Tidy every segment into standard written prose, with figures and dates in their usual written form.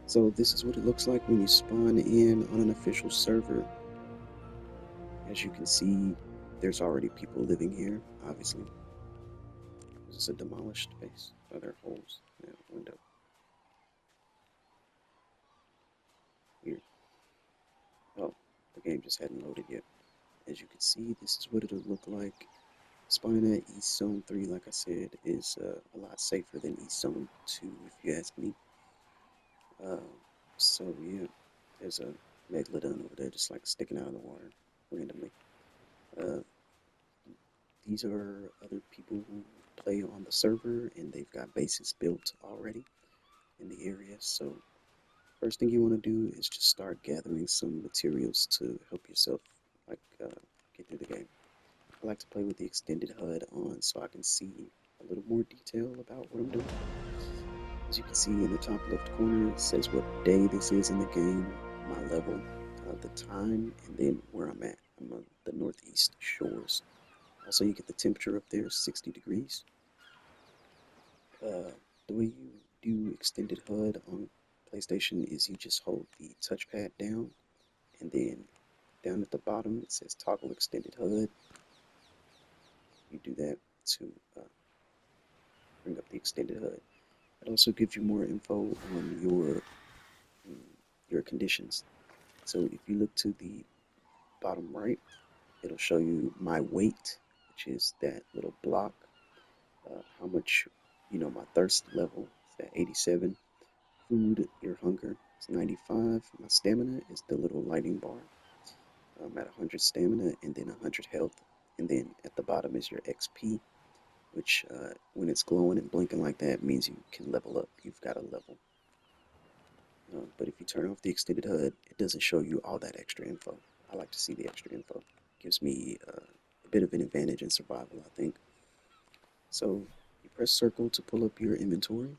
So this is what it looks like when you spawn in on an official server. As you can see, there's already people living here, obviously. This is a demolished base. Oh, there are holes in that window. Weird. Oh, the game just hadn't loaded yet. As you can see, this is what it'll look like. Spawning at East Zone 3, like I said, is a lot safer than East Zone 2, if you ask me. Uh, so yeah, there's a megalodon over there just like sticking out of the water randomly. Uh, these are other people who play on the server and they've got bases built already in the area. So first thing you want to do is just start gathering some materials to help yourself like get through the game. I like to play with the extended HUD on so I can see a little more detail about what I'm doing. As you can see in the top left corner, it says what day this is in the game, my level, the time, and then where I'm at. I'm on the northeast shores. Also, you get the temperature up there, 60 degrees. The way you do extended HUD on PlayStation is you just hold the touchpad down, and then down at the bottom it says toggle extended HUD. You do that to bring up the extended HUD. It also gives you more info on your conditions. So if you look to the bottom right, it'll show you my weight, which is that little block, how much, my thirst level is at 87, food, your hunger is 95, my stamina is the little lighting bar. I'm at 100 stamina and then 100 health, and then at the bottom is your XP, which when it's glowing and blinking like that means you can level up, you've got a level. But if you turn off the extended HUD, it doesn't show you all that extra info. I like to see the extra info. It gives me a bit of an advantage in survival, I think. So you press circle to pull up your inventory.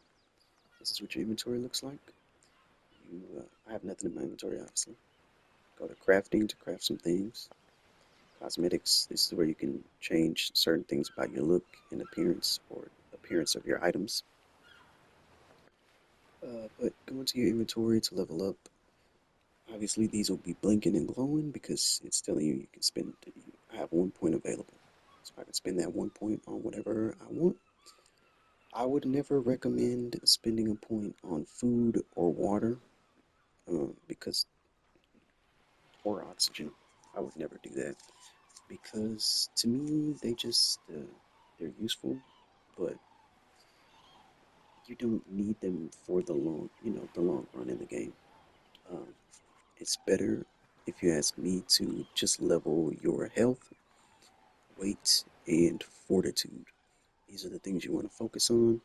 This is what your inventory looks like. I have nothing in my inventory, obviously. Go to crafting to craft some things. Cosmetics, this is where you can change certain things about your look and appearance or appearance of your items. But go into your inventory to level up. Obviously, these will be blinking and glowing because it's telling you can spend, I have 1 point available. So I can spend that 1 point on whatever I want. I would never recommend spending a point on food or water because, or oxygen. I would never do that because to me, they're useful, but you don't need them for the long run in the game. Um, it's better, if you ask me, to just level your health, weight, and fortitude. These are the things you want to focus on.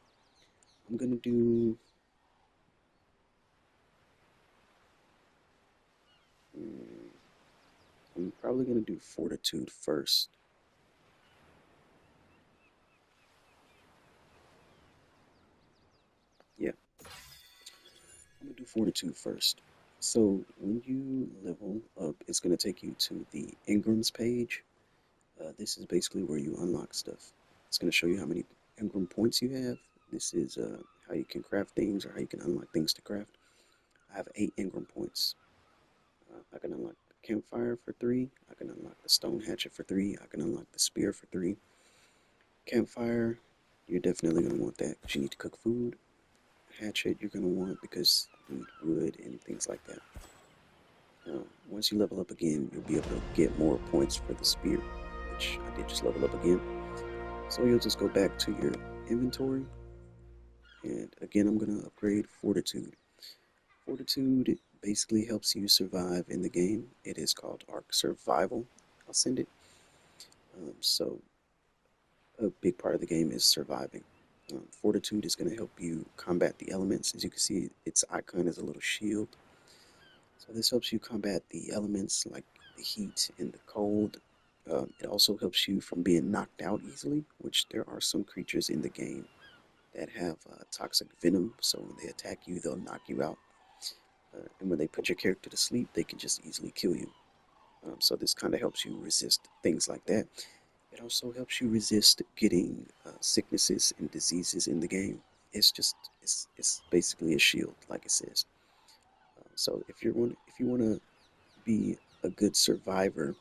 I'm gonna do. mm, I'm probably gonna do fortitude first. Yeah, I'm gonna do fortitude first. So when you level up, it's gonna take you to the Ingram's page. This is basically where you unlock stuff. It's gonna show you how many Ingram points you have. This is how you can craft things or how you can unlock things to craft. I have 8 Ingram points. I can unlock the campfire for 3. I can unlock the stone hatchet for 3. I can unlock the spear for 3. Campfire, you're definitely going to want that because you need to cook food. Hatchet, you're going to want because you need wood and things like that. Once you level up again, you'll be able to get more points for the spear, which I did just level up again. So you'll just go back to your inventory, and again, I'm going to upgrade fortitude. Fortitude basically helps you survive in the game. It is called Ark Survival. I'll send it. So a big part of the game is surviving. Fortitude is going to help you combat the elements. As you can see, its icon is a little shield. So this helps you combat the elements like the heat and the cold. It also helps you from being knocked out easily, which there are some creatures in the game that have toxic venom. So when they attack you, they'll knock you out. And when they put your character to sleep, they can just easily kill you. So this kind of helps you resist things like that. It It also helps you resist getting sicknesses and diseases in the game. It's basically a shield, like it says. So if you want to be a good survivor,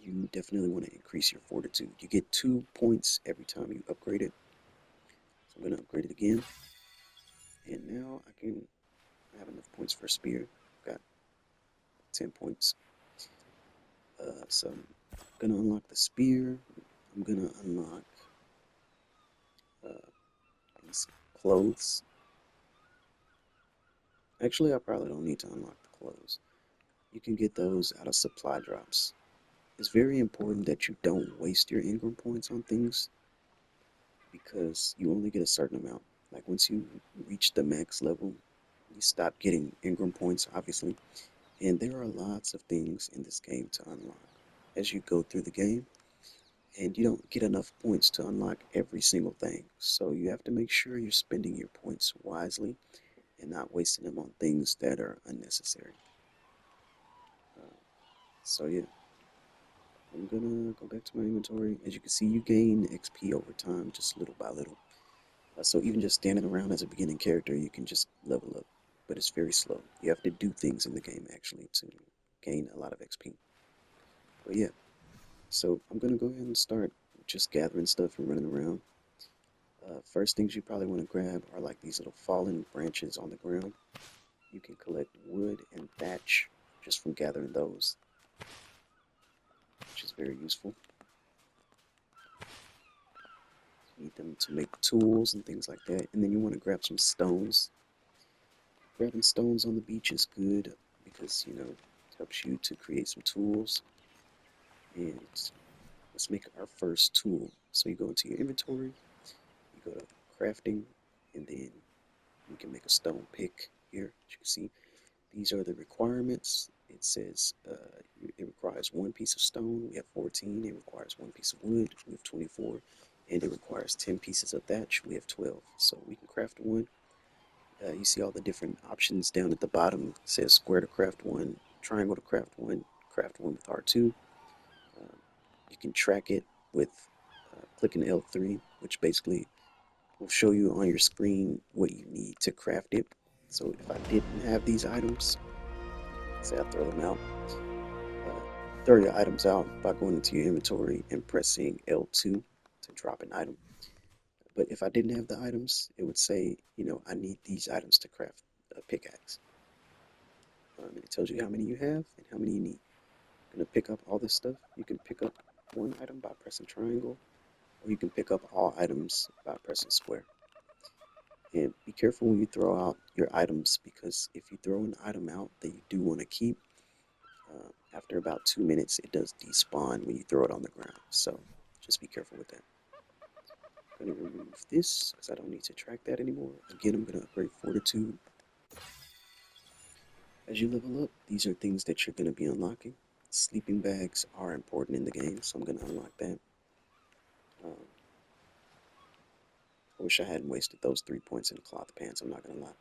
you definitely want to increase your fortitude. You get 2 points every time you upgrade it. So I'm going to upgrade it again. And now I have enough points for a spear. I've got 10 points. So I'm going to unlock the spear. I'm going to unlock uh, these clothes. Actually, I probably don't need to unlock the clothes. You can get those out of supply drops. It's very important that you don't waste your Ingram points on things because you only get a certain amount. Like once you reach the max level, you stop getting Ingram points, obviously. And there are lots of things in this game to unlock as you go through the game. And you don't get enough points to unlock every single thing. So you have to make sure you're spending your points wisely and not wasting them on things that are unnecessary. So yeah, I'm gonna go back to my inventory. As you can see, you gain XP over time, just little by little. So even just standing around as a beginning character, you can just level up, but it's very slow. You have to do things in the game actually to gain a lot of XP. But yeah, so I'm gonna go ahead and start just gathering stuff and running around. First things you probably want to grab are like these little fallen branches on the ground. You can collect wood and thatch just from gathering those, which is very useful. You need them to make tools and things like that. And then you want to grab some stones. Grabbing stones on the beach is good because, you know, it helps you to create some tools. And let's make our first tool. So you go into your inventory, you go to crafting, and then you can make a stone pick here. As you can see, these are the requirements. It says it requires 1 piece of stone. We have 14. It requires 1 piece of wood. We have 24. And it requires 10 pieces of thatch. We have 12. So we can craft one. You see all the different options down at the bottom. It says square to craft one, triangle to craft one with R2. You can track it with clicking L3, which basically will show you on your screen what you need to craft it. So if I didn't have these items, say I throw them out, throw your items out by going into your inventory and pressing L2 to drop an item. But if I didn't have the items, it would say, you know, I need these items to craft a pickaxe. And it tells you how many you have and how many you need. You're going to pick up all this stuff. You can pick up one item by pressing triangle, or you can pick up all items by pressing square. And be careful when you throw out your items, because if you throw an item out that you do want to keep, after about 2 minutes it does despawn when you throw it on the ground. So just be careful with that. I'm going to remove this because I don't need to track that anymore. Again, I'm going to upgrade fortitude. As you level up, these are things that you're going to be unlocking. Sleeping bags are important in the game, so I'm going to unlock that. I wish I hadn't wasted those 3 points in cloth pants, I'm not going to lie.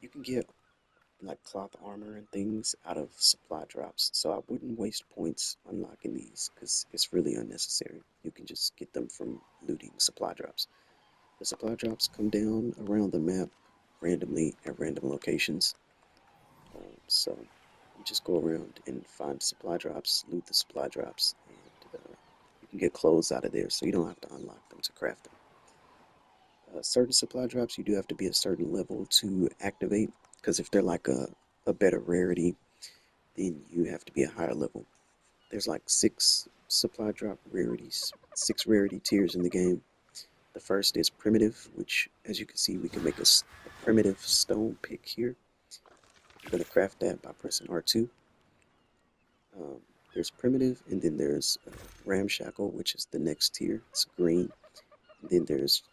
You can get like cloth armor and things out of supply drops, so I wouldn't waste points unlocking these because it's really unnecessary. You can just get them from looting supply drops. The supply drops come down around the map randomly at random locations. So you just go around and find supply drops, loot the supply drops, and you can get clothes out of there, so you don't have to unlock them to craft them. Certain supply drops you do have to be a certain level to activate, because if they're like a better rarity, then you have to be a higher level. There's like 6 supply drop rarities, 6 rarity tiers in the game. The first is primitive, which, as you can see, we can make a primitive stone pick here. I'm going to craft that by pressing R2. There's primitive, and then there's ramshackle, which is the next tier. It's green. And then there's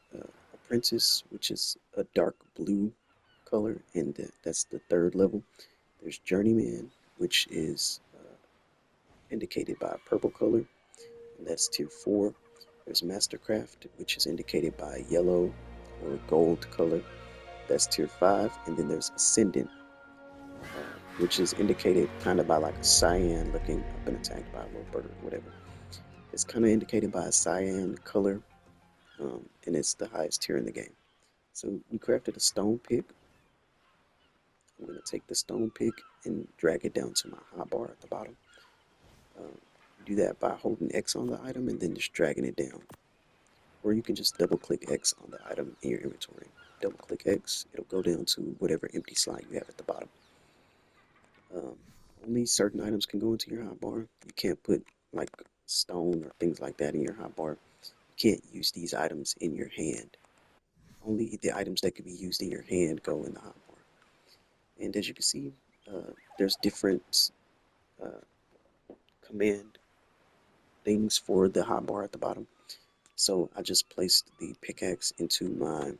apprentice, which is a dark blue color, and that's the 3rd level. There's journeyman, which is indicated by a purple color, and that's tier 4. There's mastercraft, which is indicated by a yellow or gold color. That's tier 5. And then there's ascendant, which is indicated kind of by like a cyan looking. I've been attacked by a little bird or whatever. It's kind of indicated by a cyan color, and it's the highest tier in the game. So we crafted a stone pick. I'm going to take the stone pick and drag it down to my hotbar at the bottom. Um, do that by holding X on the item and then just dragging it down. Or you can just double click X on the item in your inventory. Double click X, it'll go down to whatever empty slot you have at the bottom. Um, Only certain items can go into your hotbar. You can't put like stone or things like that in your hotbar. You can't use these items in your hand. Only the items that can be used in your hand go in the hotbar. And as you can see, there's different uh, command things for the hotbar at the bottom. So I just placed the pickaxe into my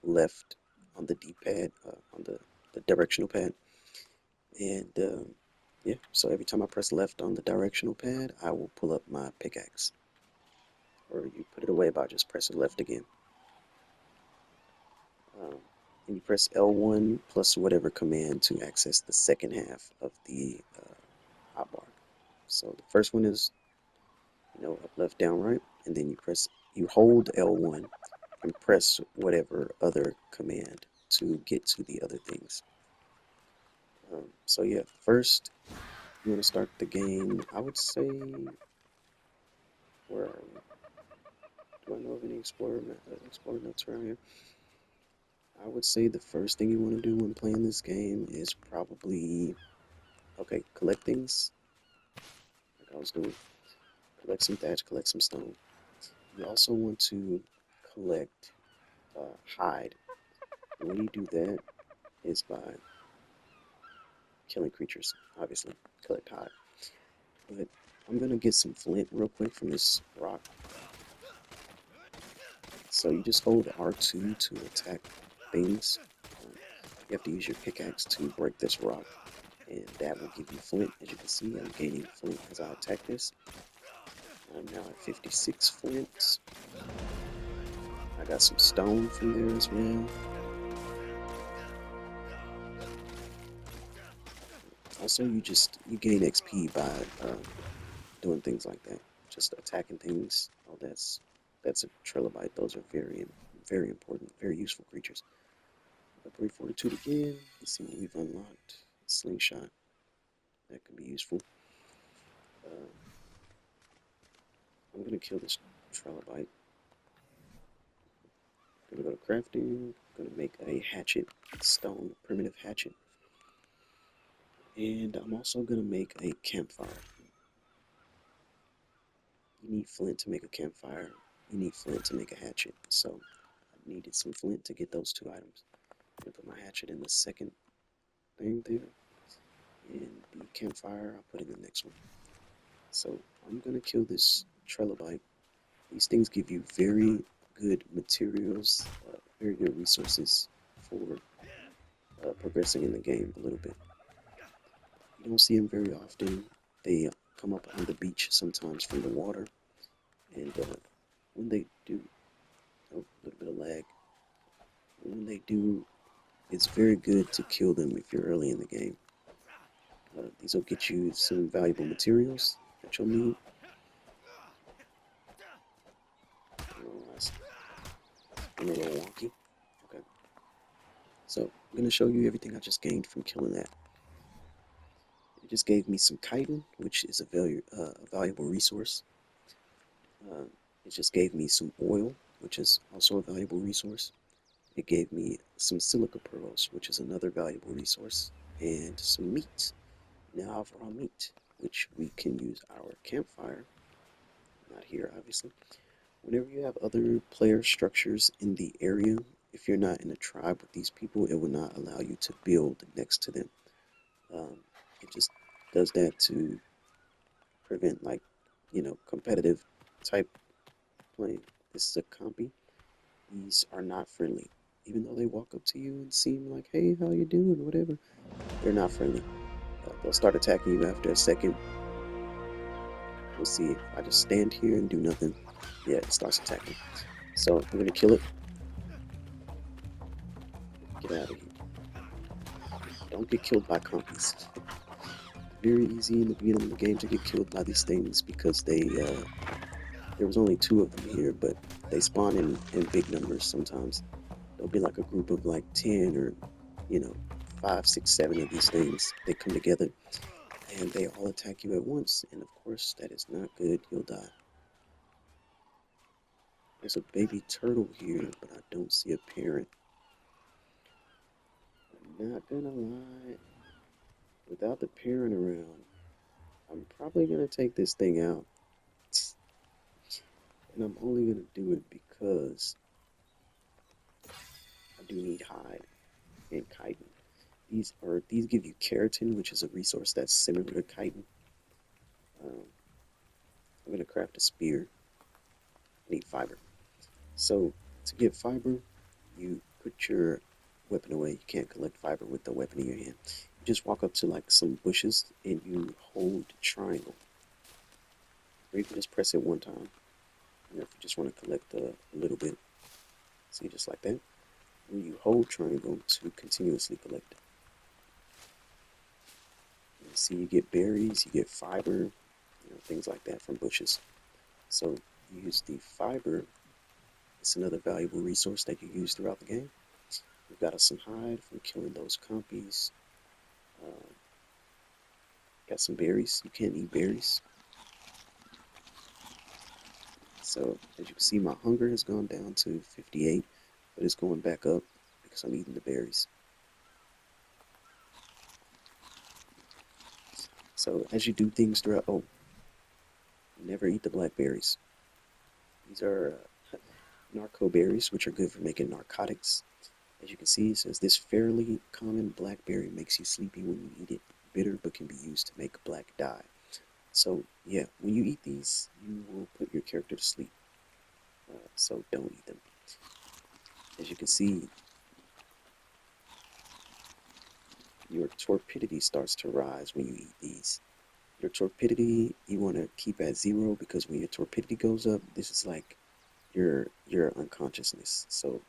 left on the D-pad, on the directional pad. And yeah, so every time I press left on the directional pad, I will pull up my pickaxe. Or you put it away by just pressing left again. And you press L1 plus whatever command to access the second half of the hotbar. So the first one is, up, left, down, right, and then you hold L1 and press whatever other command to get to the other things. So yeah, first you want to start the game. I would say, where are we? Do I know of any explorer notes around here? I would say the first thing you want to do when playing this game is probably, okay, collect things, like I was doing. Collect some thatch, collect some stone. You also want to collect hide. The way you do that is by killing creatures, obviously. Collect hide. But I'm going to get some flint real quick from this rock. So you just hold R2 to attack things. You have to use your pickaxe to break this rock, and that will give you flint. As you can see, I'm gaining flint as I attack this. I'm now at 56 flint. I got some stone from there as well. Also, you gain XP by doing things like that, just attacking things. Oh, that's a trilobite. Those are very, very important, very useful creatures. Upgrade fortitude again. Let's see what we've unlocked. Slingshot. That could be useful. I'm gonna kill this trilobite. Gonna go to crafting. Gonna make a hatchet, stone primitive hatchet. And I'm also gonna make a campfire. You need flint to make a campfire. You need flint to make a hatchet. So I needed some flint to get those two items. I'm gonna put my hatchet in the second thing there. And the campfire, I'll put in the next one. So I'm gonna kill this trilobite. These things give you very good materials, very good resources for progressing in the game a little bit. You don't see them very often. They come up on the beach sometimes from the water, and when they do, oh, a little bit of lag. When they do, it's very good to kill them if you're early in the game. These will get you some valuable materials that you'll need. It's a little wonky. Okay. So I'm going to show you everything I just gained from killing that. It just gave me some chitin, which is a valuable resource. It just gave me some oil, which is also a valuable resource. It gave me some silica pearls, which is another valuable resource, and some meat. Now I have raw meat, which we can use our campfire. Not here, obviously. Whenever you have other player structures in the area, if you're not in a tribe with these people, it will not allow you to build next to them. It just does that to prevent, like, competitive type playing. This is a compy. These are not friendly. Even though they walk up to you and seem like, hey, how you doing, whatever, they're not friendly. They'll start attacking you after a second. We'll see if I just stand here and do nothing. Yeah, it starts attacking. So I'm gonna kill it. Get out of here. Don't get killed by compies. Very easy in the beginning of the game to get killed by these things because they There was only two of them here, but they spawn in big numbers sometimes. There'll be like a group of like 10 or, you know, 5, 6, 7 of these things. They come together and they all attack you at once. And of course, that is not good. You'll die. There's a baby turtle here, but I don't see a parent. I'm not gonna lie. Without the parent around, I'm probably gonna take this thing out. And I'm only gonna do it because I do need hide and chitin. These give you keratin, which is a resource that's similar to chitin. Um, I'm gonna craft a spear. I need fiber. So to get fiber, you put your weapon away. You can't collect fiber with the weapon in your hand. You just walk up to like some bushes and you hold triangle. Or you can just press it one time. And if you just want to collect a little bit, see, just like that. When you hold triangle to continuously collect. You see, you get berries, you get fiber, things like that from bushes. So you use the fiber. It's another valuable resource that you use throughout the game. We've got us some hide from killing those compies. Uh, got some berries. You can't eat berries. So as you can see, my hunger has gone down to 58, but it's going back up because I'm eating the berries. So as you do things throughout, oh, never eat the blackberries. These are narco berries, which are good for making narcotics. As you can see, it says this fairly common blackberry makes you sleepy when you eat it. Bitter, but can be used to make black dye. So yeah, when you eat these, you will put your character to sleep. So don't eat them. As you can see, your torpidity starts to rise when you eat these. Your torpidity you want to keep at 0 because when your torpidity goes up, this is like your unconsciousness. So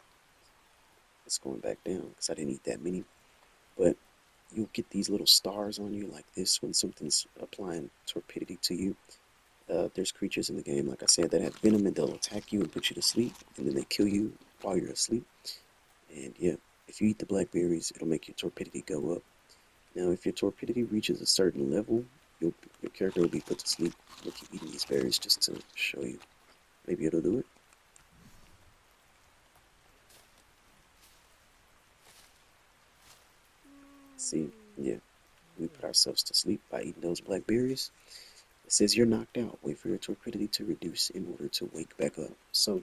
it's going back down because I didn't eat that many. But you'll get these little stars on you like this when something's applying torpidity to you. There's creatures in the game, like I said, that have venom and they'll attack you and put you to sleep, and then they kill you while you're asleep. And yeah, if you eat the blackberries, it'll make your torpidity go up. Now, if your torpidity reaches a certain level, your character will be put to sleep. We'll keep eating these berries just to show you. Maybe it'll do it. See, yeah, we put ourselves to sleep by eating those blackberries. It says you're knocked out. Wait for your torpidity to reduce in order to wake back up. So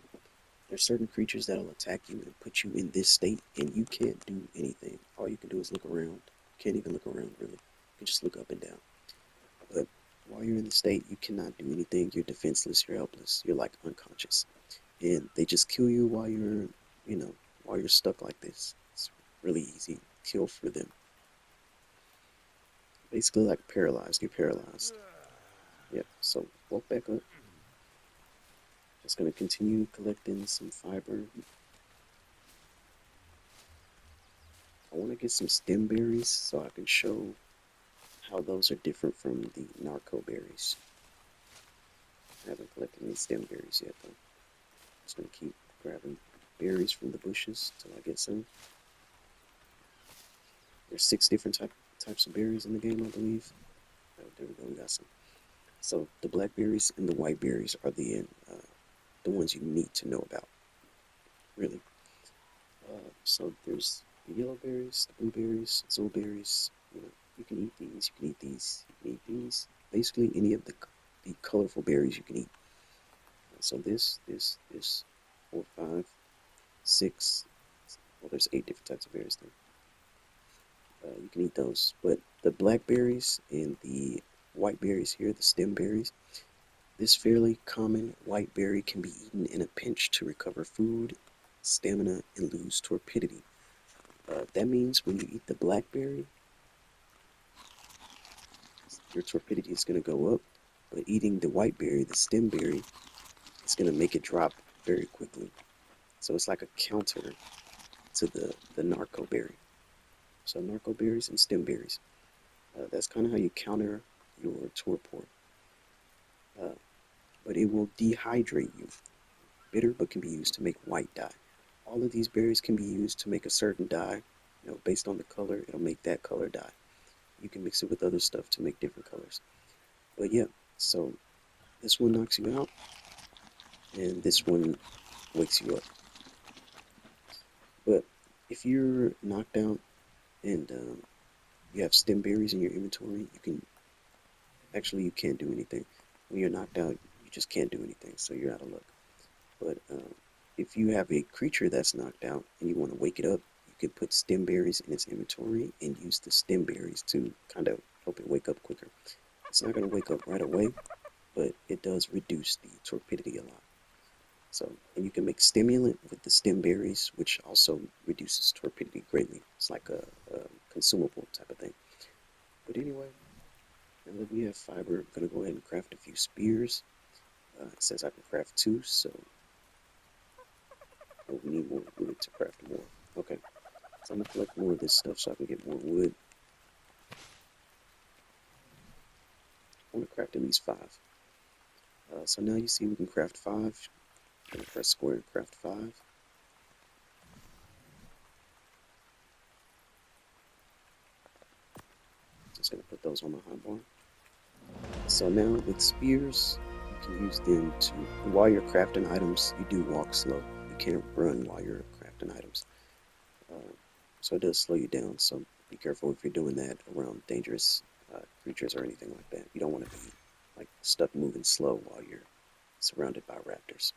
there's certain creatures that'll attack you and put you in this state, and you can't do anything. All you can do is look around. You can't even look around, really. You can just look up and down. But while you're in the state, you cannot do anything. You're defenseless. You're helpless. You're like unconscious. And they just kill you while you're stuck like this. It's really easy kill for them. Basically like paralyzed. You're paralyzed. Yep, so walk back up. Just gonna continue collecting some fiber. I want to get some stem berries so I can show how those are different from the narco berries. I haven't collected any stem berries yet though. Just gonna keep grabbing berries from the bushes till I get some. There's 6 different types of berries in the game, I believe. Oh, there we go, we got some. So the blackberries and the white berries are the ones you need to know about, really. So there's the yellow berries, the blueberries, zoleberries. You can eat these, you can eat these, you can eat these. Basically, any of the colorful berries you can eat. So this, 4, 5, 6. Well, there's 8 different types of berries there. You can eat those, but the blackberries and the white berries here, the stem berries, this fairly common white berry can be eaten in a pinch to recover food, stamina, and lose torpidity. That means when you eat the blackberry, your torpidity is going to go up, but eating the white berry, the stem berry, is going to make it drop very quickly. So it's like a counter to the narco berry. So narco berries and stem berries. That's kind of how you counter your torpor. But but it will dehydrate you. Bitter, but can be used to make white dye. All of these berries can be used to make a certain dye. Based on the color, it'll make that color dye. You can mix it with other stuff to make different colors. But yeah, so this one knocks you out, and this one wakes you up. But if you're knocked out and you have stem berries in your inventory, you can't do anything. When you're knocked out, you just can't do anything, so you're out of luck. But if you have a creature that's knocked out and you want to wake it up, you can put stem berries in its inventory and use the stem berries to kind of help it wake up quicker. It's not going to wake up right away, but it does reduce the torpidity a lot. So, and you can make stimulant with the stem berries, which also reduces torpidity greatly. It's like a consumable type of thing. But anyway, now that we have fiber, I'm going to go ahead and craft a few spears. It says I can craft 2, so we need more wood to craft more. Okay, so I'm going to collect more of this stuff so I can get more wood. I want to craft at least 5. So now you see we can craft 5. I'm going to press square and craft 5. Just going to put those on my hotbar. So now with spears, you can use them to, while you're crafting items, you do walk slow. You can't run while you're crafting items. So it does slow you down, so be careful if you're doing that around dangerous creatures or anything like that. You don't want to be like stuck moving slow while you're surrounded by raptors.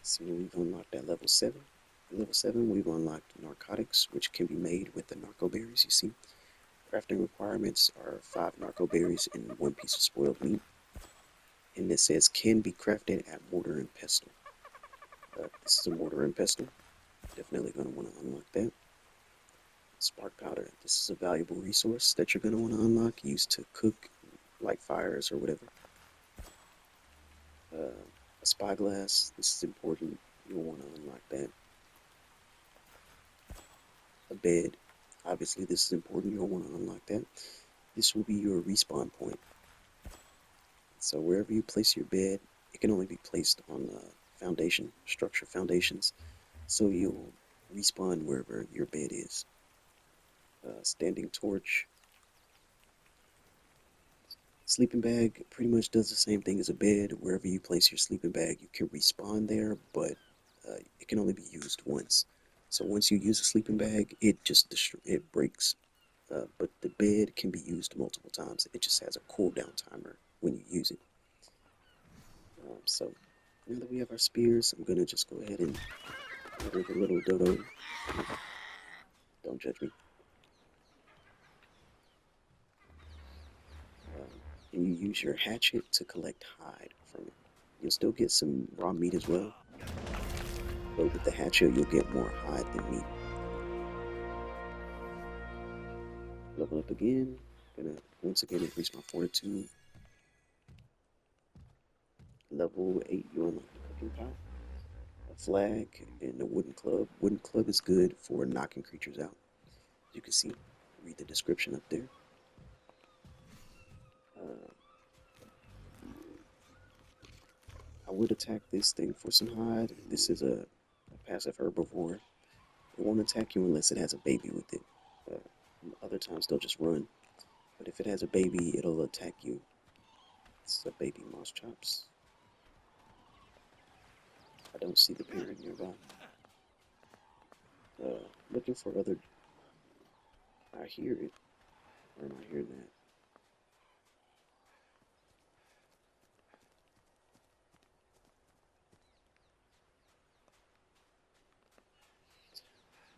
See, we've unlocked at level 7. At level 7, we've unlocked narcotics, which can be made with the narco berries, you see. Crafting requirements are 5 narco berries and 1 piece of spoiled meat. And it says can be crafted at mortar and pestle. This is a mortar and pestle. Definitely going to want to unlock that. Spark powder. This is a valuable resource that you're going to want to unlock, used to cook, light fires or whatever. A spyglass. This is important. You'll want to unlock that. A bed. Obviously, this is important. You'll want to unlock that. This will be your respawn point. So wherever you place your bed, it can only be placed on foundation, structure foundations. So you'll respawn wherever your bed is. Standing torch. Sleeping bag pretty much does the same thing as a bed. Wherever you place your sleeping bag, you can respawn there, but it can only be used once. So once you use a sleeping bag, it breaks. But the bed can be used multiple times. It just has a cooldown timer when you use it. So now that we have our spears, I'm gonna just go ahead and order the little dodo. Don't judge me. And you use your hatchet to collect hide from it. You'll still get some raw meat as well, but with the hatchet you'll get more hide than meat. Level up again. Gonna once again increase my fortitude. Level 8, you unlock the cooking pot, a flag, and a wooden club. Wooden club is good for knocking creatures out. As you can see, read the description up there. I would attack this thing for some hide. This is a passive herbivore. It won't attack you unless it has a baby with it. Other times they'll just run. But if it has a baby, it'll attack you. This is a baby moss chops. I don't see the parent nearby. Looking for other... I hear it. Or am I hearing that?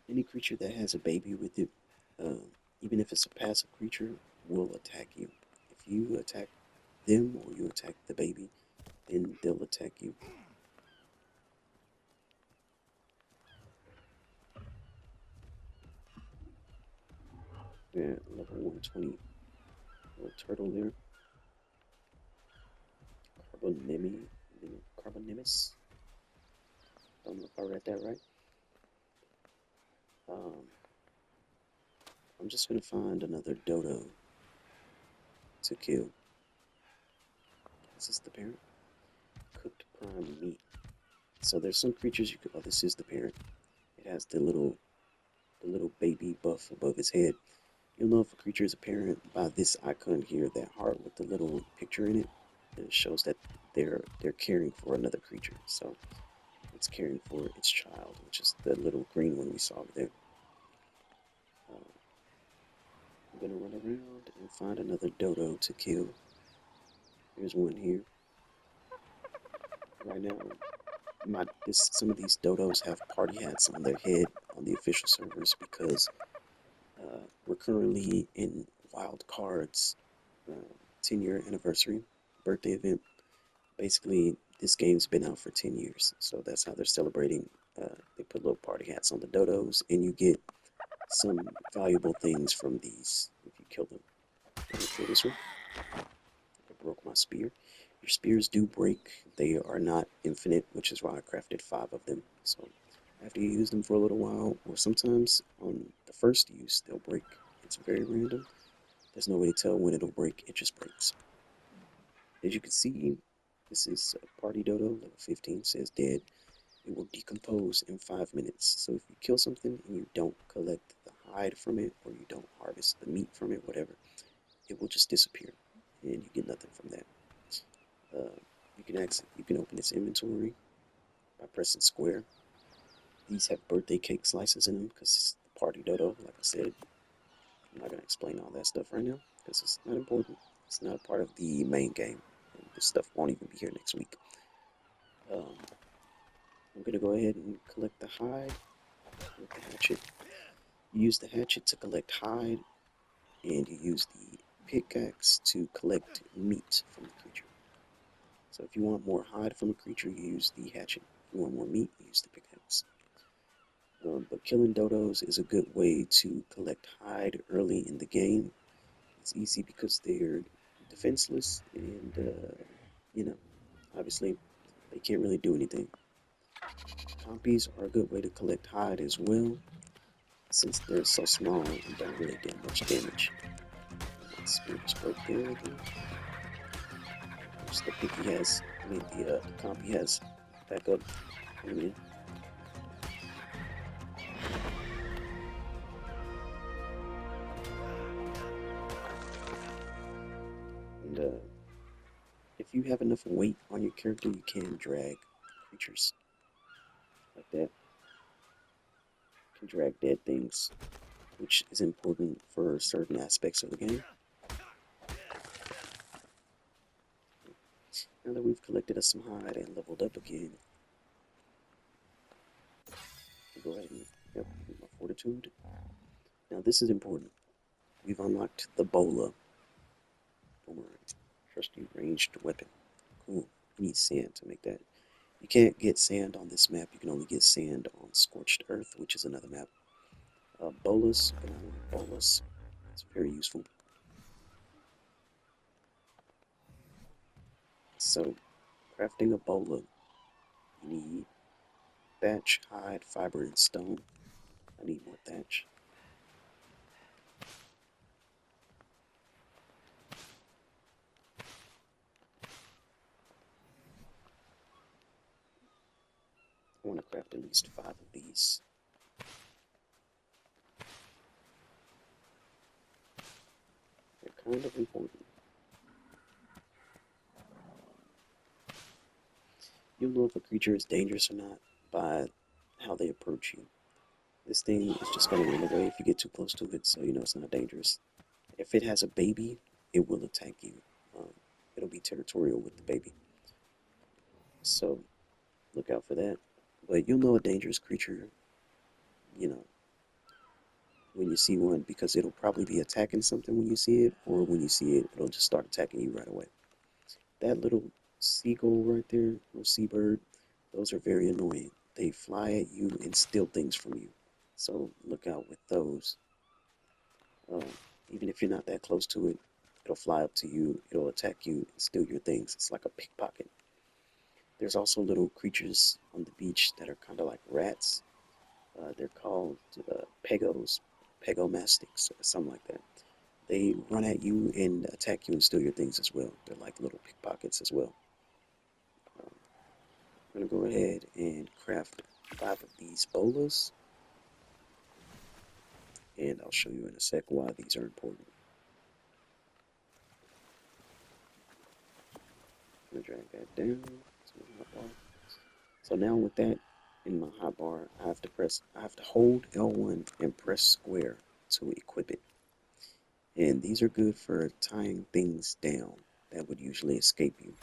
Any creature that has a baby with it, even if it's a passive creature, will attack you. If you attack them or you attack the baby, then they'll attack you. Yeah, level 120. Little turtle there. Carbonimus. I don't know if I read that right. I'm just gonna find another dodo to kill. This is the parent. Cooked prime meat. So there's some creatures you could. Oh, this is the parent. It has the little baby buff above its head. You'll know if a creature is a parent by this icon here, that heart with the little picture in it. And it shows that they're caring for another creature. So it's caring for its child, which is the little green one we saw over there. I'm gonna run around and find another dodo to kill. There's one here. Right now, some of these dodos have party hats on their head on the official servers because we're currently in Wild Cards 10-year anniversary birthday event. Basically, this game's been out for 10 years, so that's how they're celebrating. They put little party hats on the dodos, and you get some valuable things from these if you kill them. I'm gonna kill this one. I broke my spear. Your spears do break. They are not infinite, which is why I crafted 5 of them. So after you use them for a little while, or sometimes on the first use, they'll break. It's very random. There's no way to tell when it'll break. It just breaks. As you can see, this is a party dodo, level 15, says dead. It will decompose in 5 minutes. So if you kill something and you don't collect the hide from it, or you don't harvest the meat from it, whatever, it will just disappear, and you get nothing from that. You can open its inventory by pressing square. These have birthday cake slices in them because it's the party dodo. Like I said, I'm not gonna explain all that stuff right now because it's not important. It's not a part of the main game, and this stuff won't even be here next week. I'm gonna go ahead and collect the hide with the hatchet. You use the hatchet to collect hide, and you use the pickaxe to collect meat from the creature. So if you want more hide from a creature, you use the hatchet. If you want more meat, you use the pickaxe. But killing dodos is a good way to collect hide early in the game. It's easy because they're defenseless, and you know, obviously they can't really do anything. Compies are a good way to collect hide as well, since they're so small and don't really do much damage. Spirit spoke there again. Just the picky has, the compy has backup. I mean, and if you have enough weight on your character, you can drag creatures like that. You can drag dead things, which is important for certain aspects of the game. Now that we've collected us some hide and leveled up again, go ahead and my fortitude. Now this is important. We've unlocked the bola. Boomerang. Trusty ranged weapon. Cool. You need sand to make that. You can't get sand on this map. You can only get sand on Scorched Earth, which is another map. Bolas. Bolas. It's very useful. So, crafting a bola, you need thatch, hide, fiber, and stone. I need more thatch. I want to craft at least 5 of these. They're kind of important. You'll know if a creature is dangerous or not by how they approach you. This thing is just going to run away if you get too close to it, so you know it's not dangerous. If it has a baby, it will attack you. It'll be territorial with the baby. So look out for that. But you'll know a dangerous creature, you know, when you see one, because it'll probably be attacking something when you see it, or when you see it, it'll just start attacking you right away. That little seagull right there, little seabird, those are very annoying. They fly at you and steal things from you. So look out with those. Even if you're not that close to it, it'll fly up to you, it'll attack you, and steal your things. It's like a pickpocket. There's also little creatures on the beach that are kind of like rats. They're called pegos, pegomastics, or something like that. They run at you and attack you and steal your things as well. They're like little pickpockets as well. Um, I'm gonna go ahead and craft 5 of these bolas, and I'll show you in a sec why these are important. I'm gonna drag that down to my hotbar. So now with that in my hotbar, I have to hold L1 and press square to equip it. And these are good for tying things down that would usually escape you.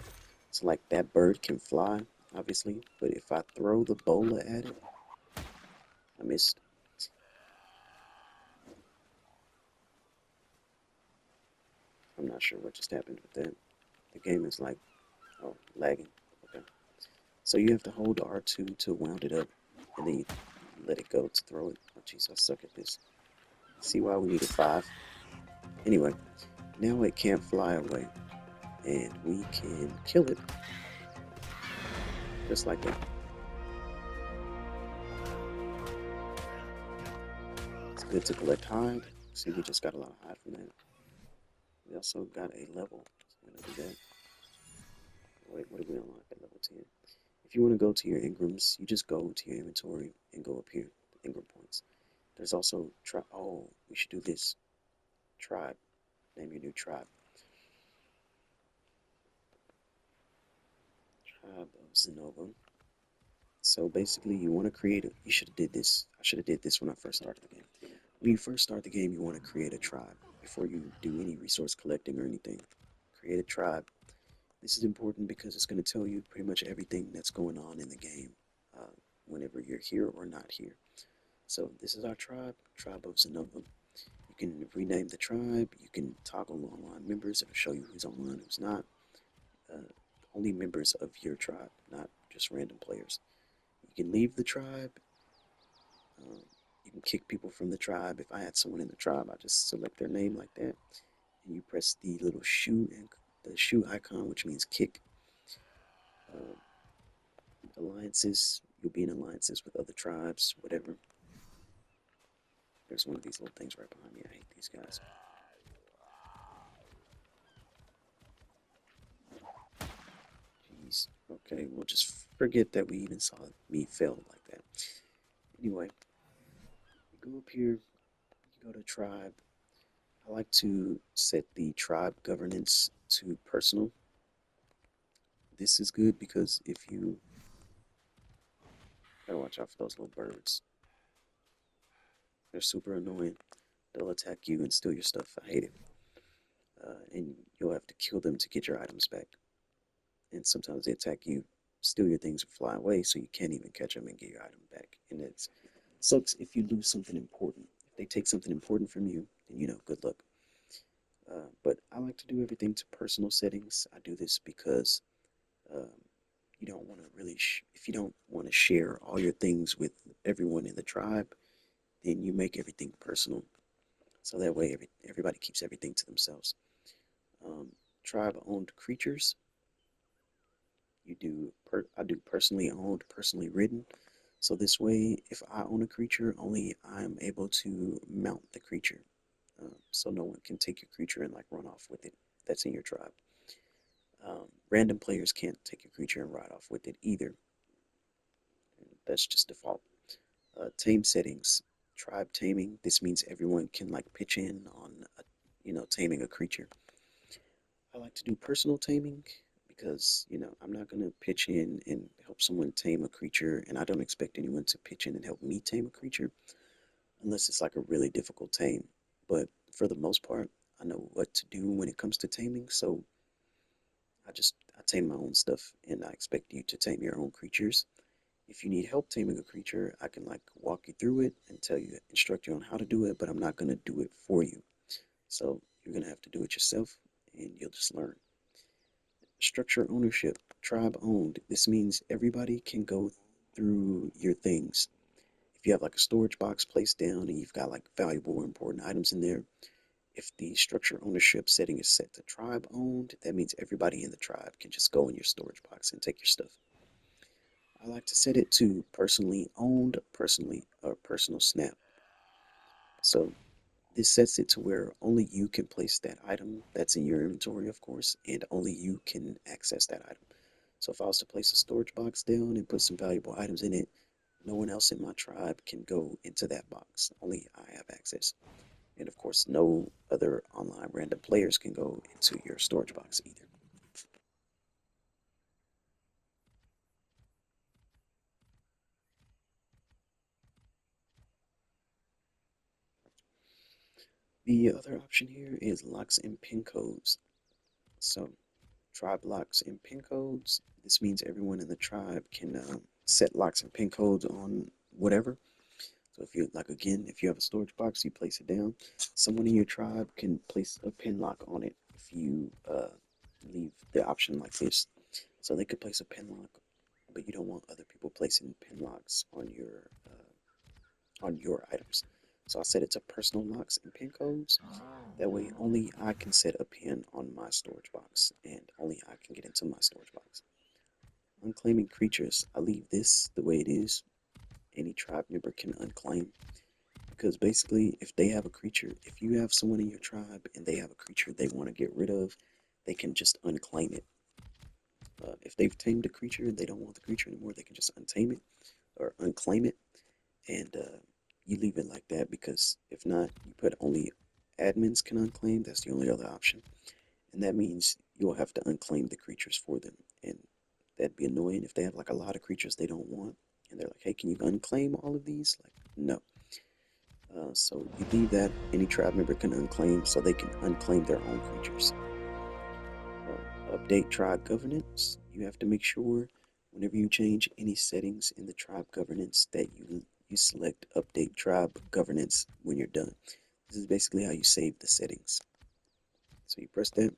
So like that bird can fly, obviously, but if I throw the bola at it, I missed. I'm not sure what just happened with that. The game is like, oh, lagging. Okay. So you have to hold R2 to wound it up, and then you let it go to throw it. Oh, jeez, I suck at this. See why we needed 5? Anyway, now it can't fly away, and we can kill it just like that. It's good to collect hide. See, we just got a lot of hide from that. We also got a level, so we're gonna do that. Wait, what did we unlock at level 10? If you want to go to your Ingrams, you just go to your inventory and go up here, Ingram points. There's also oh, we should do this. Tribe. Name your new tribe. Tribe of Zenova. So basically, you want to create a. You should have did this. I should have did this when I first started the game. When you first start the game, you want to create a tribe before you do any resource collecting or anything. Create a tribe. This is important because it's going to tell you pretty much everything that's going on in the game uh, whenever you're here or not here. So this is our tribe, Tribe of Zenova. You can rename the tribe. You can toggle online members. It'll show you who's online, who's not. Uh, Only members of your tribe, not just random players. You can leave the tribe. Um, you can kick people from the tribe. If I had someone in the tribe, I just select their name like that, and you press the little shoe and the shoe icon, which means kick. Uh, Alliances, you'll be in alliances with other tribes, whatever. There's one of these little things right behind me. I hate these guys. Jeez. Okay, we'll just forget that we even saw me fail like that. Anyway, you go up here, you go to tribe. I like to set the tribe governance to personal. This is good because if you gotta watch out for those little birds. They're super annoying. They'll attack you and steal your stuff. I hate it. And you'll have to kill them to get your items back. And sometimes they attack you, steal your things, and fly away, so you can't even catch them and get your item back. And it sucks if you lose something important. If they take something important from you, then good luck. But I like to do everything to personal settings. I do this because um, you don't want to really, if you don't want to share all your things with everyone in the tribe, then you make everything personal. So that way everybody keeps everything to themselves. Um, Tribe owned creatures. I do personally owned, personally ridden. So this way, if I own a creature, only I'm able to mount the creature. So no one can take your creature and like run off with it. That's in your tribe. Random players can't take your creature and ride off with it either. That's just default. Tame settings, tribe taming. This means everyone can like pitch in on, taming a creature. I like to do personal taming because, I'm not going to pitch in and help someone tame a creature, and I don't expect anyone to pitch in and help me tame a creature unless it's like a really difficult tame. But for the most part, I know what to do when it comes to taming, so I tame my own stuff, and I expect you to tame your own creatures. If you need help taming a creature, I can like walk you through it and instruct you on how to do it, but I'm not going to do it for you. So you're going to have to do it yourself, and you'll just learn. Structure ownership, tribe owned. This means everybody can go through your things. If you have like a storage box placed down and you've got like valuable or important items in there, if the structure ownership setting is set to tribe owned, that means everybody in the tribe can just go in your storage box and take your stuff. I like to set it to personally owned, personal snap. So This sets it to where only you can place that item that's in your inventory, of course, and only you can access that item. So if I was to place a storage box down and put some valuable items in it, no one else in my tribe can go into that box. Only I have access. And of course, no other online random players can go into your storage box either. The other option here is locks and pin codes. So tribe locks and pin codes. This means everyone in the tribe can set locks and pin codes on whatever. So if you like again, if you have a storage box, you place it down. Someone in your tribe can place a pin lock on it if you leave the option like this. So they could place a pin lock, but you don't want other people placing pin locks on your items. So I set it to personal locks and pin codes. That way, only I can set a pin on my storage box, and only I can get into my storage box. Unclaiming creatures, I leave this the way it is. Any tribe member can unclaim. Because basically, if they have a creature, if you have someone in your tribe and they have a creature they want to get rid of, they can just unclaim it. If they've tamed a creature and they don't want the creature anymore, they can just untame it or unclaim it, and you leave it like that. Because if not, you put only admins can unclaim. That's the only other option, and that means you'll have to unclaim the creatures for them, and that'd be annoying if they have like a lot of creatures they don't want, and they're like, "Hey, can you unclaim all of these?" Like, no. So you leave that any tribe member can unclaim, so they can unclaim their own creatures. Update tribe governance. You have to make sure whenever you change any settings in the tribe governance that you select update tribe governance when you're done. This is basically how you save the settings. So you press that,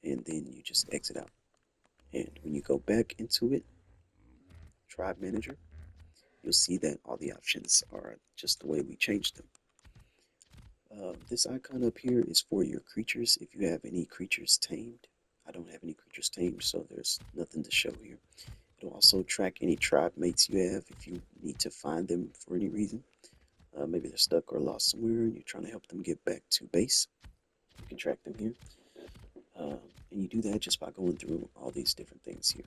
and then you just exit out. And when you go back into it, tribe manager, you'll see that all the options are just the way we changed them. This icon up here is for your creatures. If you have any creatures tamed, I don't have any creatures tamed, so there's nothing to show here. It'll also track any tribe mates you have if you need to find them for any reason. Maybe they're stuck or lost somewhere and you're trying to help them get back to base. You can track them here. And you do that just by going through all these different things here.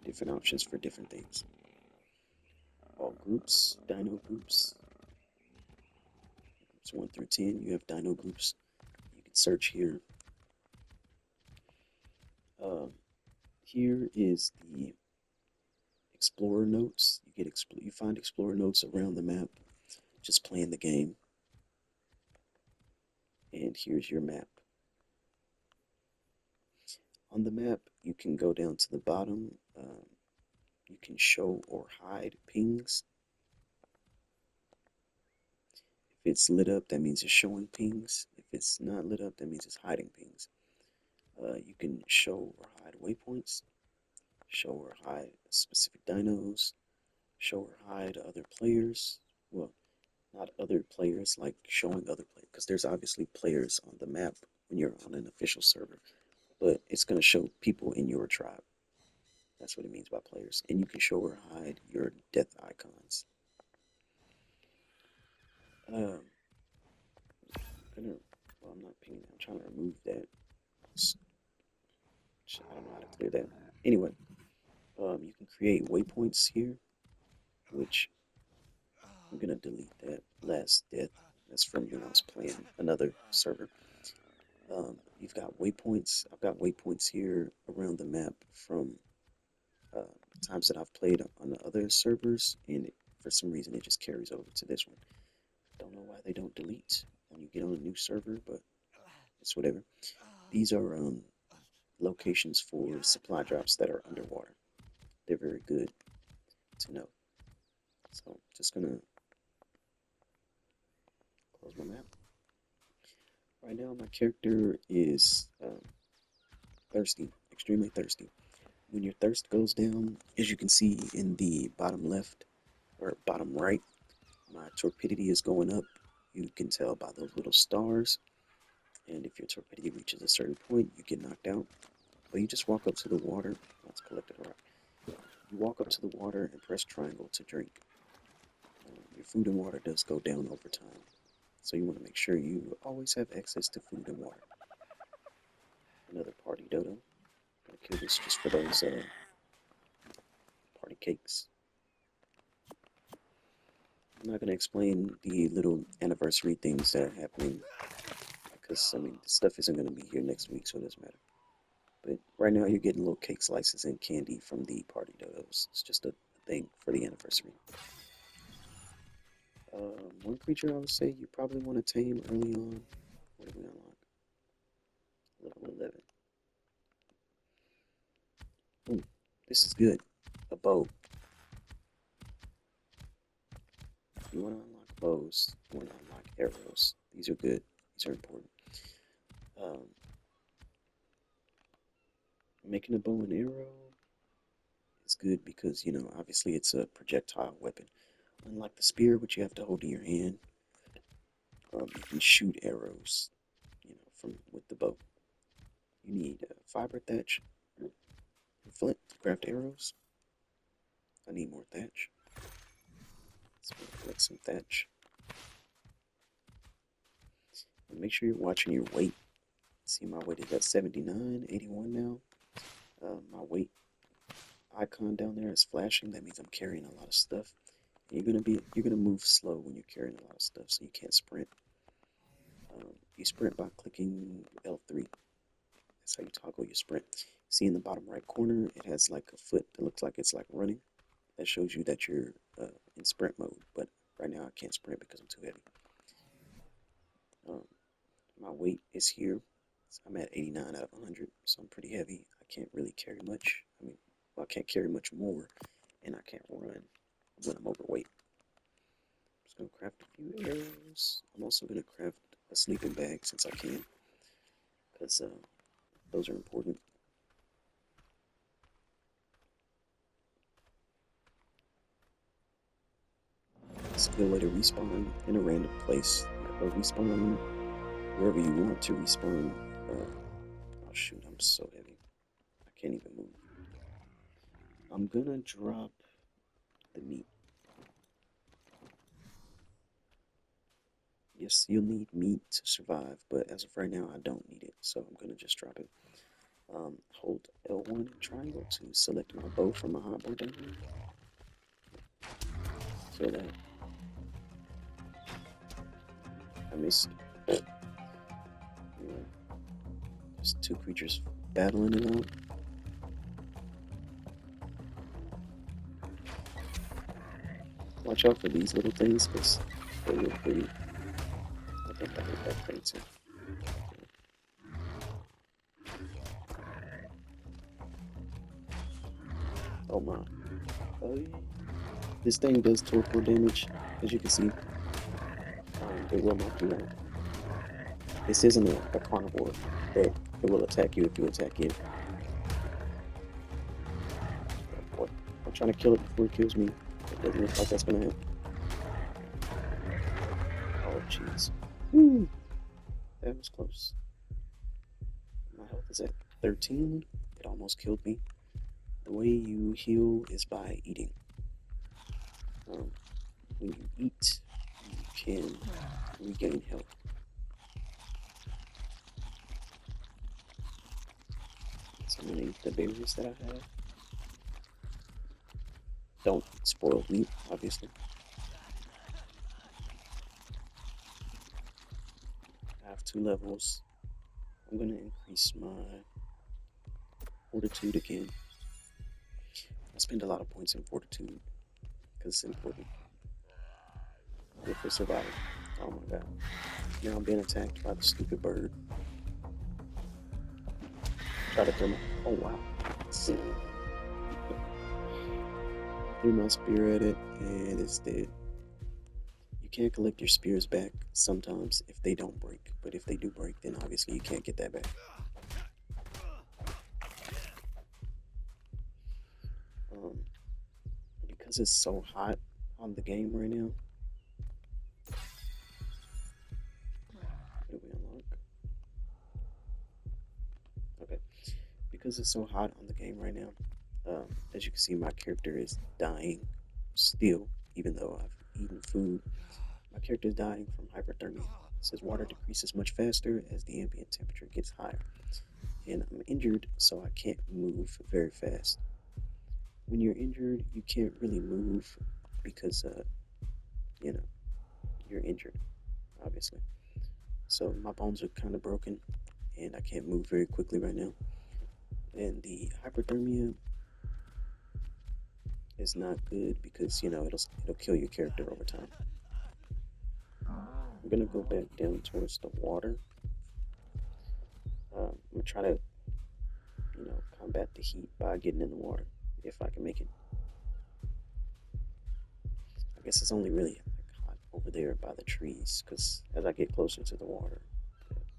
Different options for different things. All groups, dino groups. Groups 1 through 10, you have dino groups. You can search here. Here is the explorer notes. You find explorer notes around the map, just playing the game. And here's your map. On the map, you can go down to the bottom. You can show or hide pings. If it's lit up, that means it's showing pings. If it's not lit up, that means it's hiding pings. You can show or hide waypoints, show or hide specific dinos, show or hide other players. Well, not other players, like showing other players, because there's obviously players on the map when you're on an official server, but it's going to show people in your tribe. That's what it means by players. And you can show or hide your death icons. I'm not pinging. I'm trying to remove that. I don't know how to clear that. Anyway, you can create waypoints here, which I'm gonna delete that last death. That's from when I was playing another server. You've got waypoints. I've got waypoints here around the map from times that I've played on the other servers, and for some reason it just carries over to this one. Don't know why they don't delete when you get on a new server, but it's whatever. These are locations for supply drops that are underwater. They're very good to know. So just gonna close my map. Right now my character is thirsty, extremely thirsty. When your thirst goes down, as you can see in the bottom left or bottom right, my torpidity is going up. You can tell by those little stars. And if your torpidity reaches a certain point, you get knocked out. But you just walk up to the water. Let's collect it. Alright. You walk up to the water and press triangle to drink. Your food and water does go down over time. So you want to make sure you always have access to food and water. Another party dodo. Gonna kill this just for those party cakes. I'm not gonna explain the little anniversary things that are happening because I mean the stuff isn't gonna be here next week, so it doesn't matter. But right now you're getting little cake slices and candy from the party dodos. It's just a thing for the anniversary. One creature I would say you probably want to tame early on. What do we unlock? Level 11. Ooh, this is good. A bow. You want to unlock bows. You want to unlock arrows. These are good. These are important. Um, Making a bow and arrow is good because, you know, obviously it's a projectile weapon. Unlike the spear, which you have to hold in your hand, you can shoot arrows, you know, from with the bow. You need fiber thatch and flint to craft arrows. I need more thatch. So I'm gonna collect some thatch. And make sure you're watching your weight. See, my weight is at 79, 81 now. My weight icon down there is flashing. That means I'm carrying a lot of stuff. And you're gonna move slow when you're carrying a lot of stuff, so you can't sprint. You sprint by clicking L3. That's how you toggle your sprint. See in the bottom right corner, it has like a foot that looks like it's like running. That shows you that you're in sprint mode. But right now I can't sprint because I'm too heavy. My weight is here. I'm at 89 out of 100, so I'm pretty heavy. I can't really carry much. I mean, well, I can't carry much more, and I can't run when I'm overweight. I'm just gonna craft a few arrows. I'm also gonna craft a sleeping bag since I can, because those are important. It's a good way to respawn in a random place, or respawn wherever you want to respawn. Oh shoot, I'm so heavy. I can't even move. I'm gonna drop the meat. Yes, you'll need meat to survive, but as of right now, I don't need it, so I'm gonna just drop it. Hold L1 and triangle to select my bow from my hotbar down here. Kill that. I missed. Yeah. There's two creatures battling it out. Watch out for these little things, because they're real pretty. I think I hit that thing too. Oh my. Oh yeah. This thing does torpor damage, as you can see. It will knock you out. This isn't a carnivore that it will attack you if you attack it. What? I'm trying to kill it before it kills me. It doesn't look like that's gonna happen. Oh jeez. Woo! That was close. My health is at 13. It almost killed me. The way you heal is by eating. When you eat, you can regain health. So I'm gonna eat the berries that I have. Don't spoil meat, obviously. I have 2 levels. I'm gonna increase my fortitude again. I spend a lot of points in fortitude because it's important. Good for survival. Oh my god. Now I'm being attacked by the stupid bird. Try to throw my. Oh wow. Threw my spear at it and it's dead. You can collect your spears back sometimes if they don't break, but if they do break, then obviously you can't get that back. Because it's so hot on the game right now. What do we unlock? Okay. Because it's so hot on the game right now, as you can see, my character is dying still, even though I've eating food. My character is dying from hyperthermia. It says water decreases much faster as the ambient temperature gets higher. And I'm injured, so I can't move very fast. When you're injured, you can't really move because, you know, you're injured, obviously. So my bones are kind of broken, and I can't move very quickly right now. And the hyperthermia is not good because it'll kill your character over time. I'm gonna go back down towards the water. I'm gonna try to combat the heat by getting in the water if I can make it. I guess it's only really hot over there by the trees because as I get closer to the water,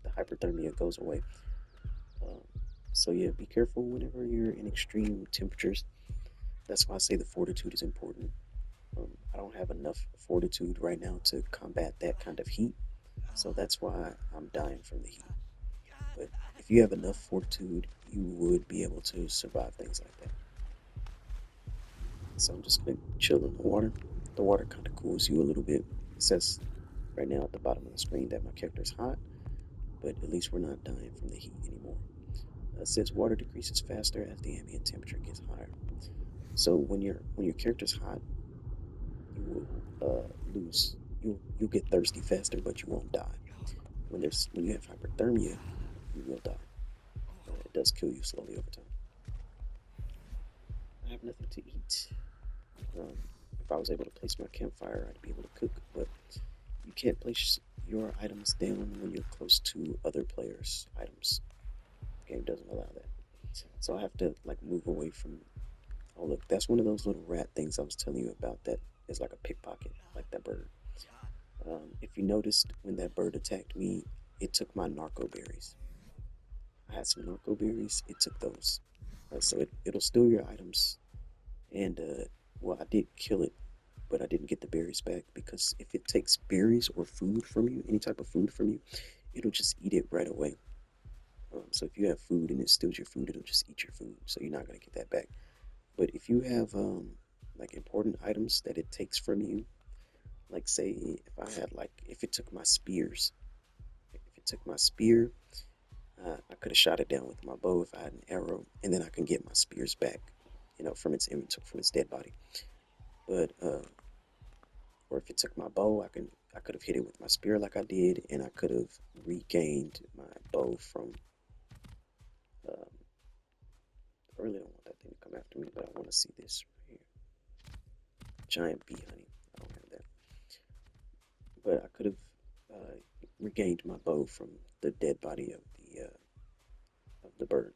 the hyperthermia goes away. Um, so yeah, be careful whenever you're in extreme temperatures. That's why I say the fortitude is important. I don't have enough fortitude right now to combat that kind of heat, so that's why I'm dying from the heat. But if you have enough fortitude, you would be able to survive things like that. So I'm just gonna chill in the water. The water kind of cools you a little bit. It says right now at the bottom of the screen that my character is hot, but at least we're not dying from the heat anymore. It says water decreases faster as the ambient temperature gets higher. So when your character's hot, you will lose. You'll get thirsty faster, but you won't die. When you have hyperthermia, you will die. It does kill you slowly over time. I have nothing to eat. Um, if I was able to place my campfire, I'd be able to cook, but you can't place your items down when you're close to other players' items. The game doesn't allow that. So I have to like move away from. Oh look, that's one of those little rat things I was telling you about that is like a pickpocket, like that bird. If you noticed when that bird attacked me, it took my narco berries. I had some narco berries, it took those. So it'll steal your items. And well, I did kill it, but I didn't get the berries back because if it takes berries or food from you, any type of food from you, it'll just eat it right away. So if you have food and it steals your food, it'll just eat your food. So you're not gonna get that back. But if you have like important items that it takes from you, like say if I had like if it took my spears, if it took my spear, I could have shot it down with my bow if I had an arrow, and then I can get my spears back, from its inventory, from its dead body. But or if it took my bow, I could have hit it with my spear like I did, and I could have regained my bow from. Um, I really don't want that thing to come after me, but I want to see this right here. Giant bee honey. I don't have that, but I could have regained my bow from the dead body of the bird.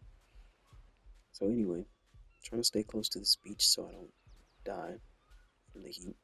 So anyway, I'm trying to stay close to this beach so I don't die from the heat.